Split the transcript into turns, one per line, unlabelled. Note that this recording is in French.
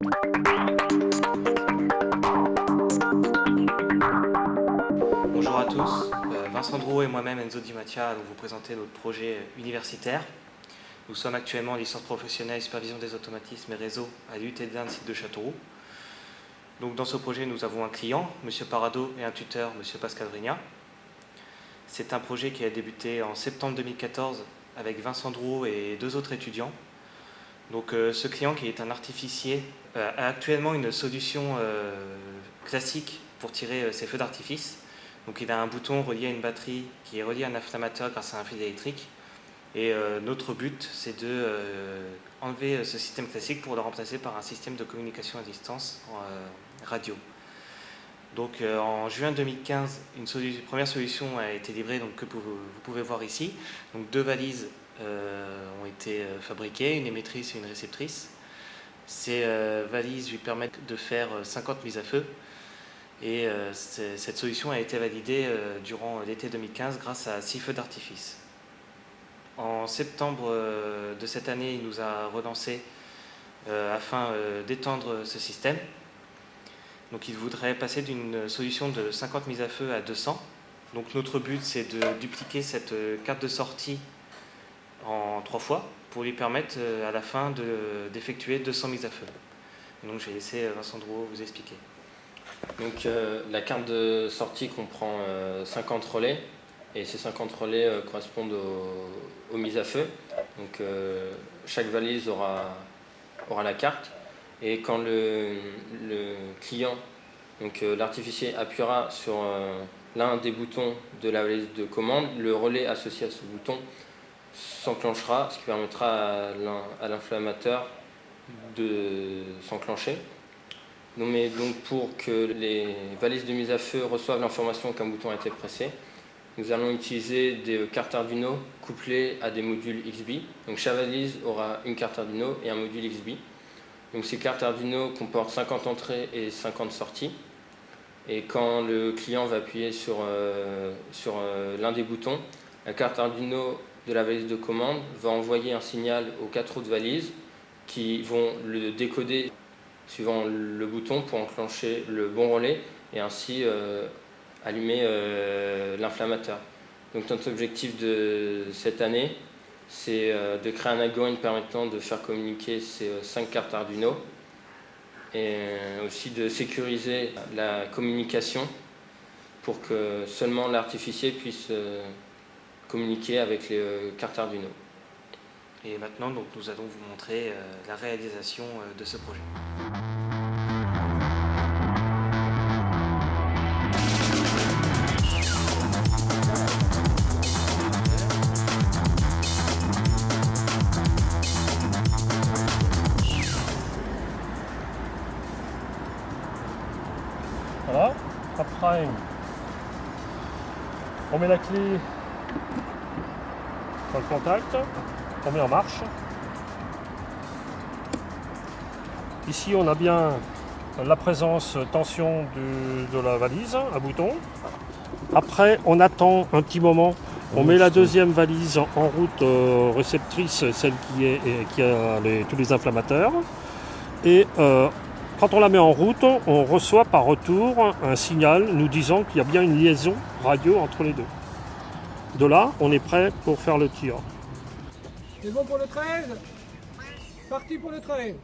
Bonjour à tous, Vincent Drouot et moi-même Enzo Di Mattia allons vous présenter notre projet universitaire. Nous sommes actuellement en licence professionnelle et supervision des automatismes et réseaux à l'UT de site de Châteauroux. Donc dans ce projet, nous avons un client, M. Parado, et un tuteur, M. Pascal Vrignat. C'est un projet qui a débuté en septembre 2014 avec Vincent Drouot et 2 autres étudiants. Donc ce client, qui est un artificier, a actuellement une solution classique pour tirer ses feux d'artifice. Donc il a un bouton relié à une batterie qui est relié à un inflammateur grâce à un fil électrique. Et notre but, c'est de enlever ce système classique pour le remplacer par un système de communication à distance radio. Donc en juin 2015, une première solution a été livrée, donc, que vous pouvez voir ici. Donc 2 valises ont été fabriquées, une émettrice et une réceptrice. Ces valises lui permettent de faire 50 mises à feu. Et cette solution a été validée durant l'été 2015 grâce à 6 feux d'artifice. En septembre de cette année, il nous a relancé afin d'étendre ce système. Donc il voudrait passer d'une solution de 50 mises à feu à 200. Donc notre but, c'est de dupliquer cette carte de sortie en 3 fois pour lui permettre à la fin d'effectuer 200 mises à feu. Donc je vais laisser Vincent Drouot vous expliquer.
Donc la carte de sortie comprend 50 relais et ces 50 relais correspondent aux mises à feu. Donc chaque valise aura la carte et quand le client, donc l'artificier, appuiera sur l'un des boutons de la valise de commande, le relais associé à ce bouton s'enclenchera, ce qui permettra à l'inflammateur de s'enclencher. Mais donc pour que les valises de mise à feu reçoivent l'information qu'un bouton a été pressé, nous allons utiliser des cartes Arduino couplées à des modules XBee. Donc chaque valise aura une carte Arduino et un module XBee. Donc ces cartes Arduino comportent 50 entrées et 50 sorties. Et quand le client va appuyer sur l'un des boutons, la carte Arduino de la valise de commande va envoyer un signal aux 4 autres valises qui vont le décoder suivant le bouton pour enclencher le bon relais et ainsi allumer l'inflammateur. Donc notre objectif de cette année, c'est de créer un algorithme permettant de faire communiquer ces 5 cartes Arduino et aussi de sécuriser la communication pour que seulement l'artificier puisse communiquer avec les cartes Arduino.
Et maintenant, donc, nous allons vous montrer la réalisation de ce projet.
Voilà, après on met la clé dans le contact, on met en marche. Ici on a bien la présence tension de la valise, un bouton. Après on attend un petit moment, on met la deuxième valise en route réceptrice, celle qui a tous les inflammateurs. Et quand on la met en route, on reçoit par retour un signal nous disant qu'il y a bien une liaison radio entre les deux. De là, on est prêt pour faire le tir.
C'est bon pour le 13 ? Parti pour le 13.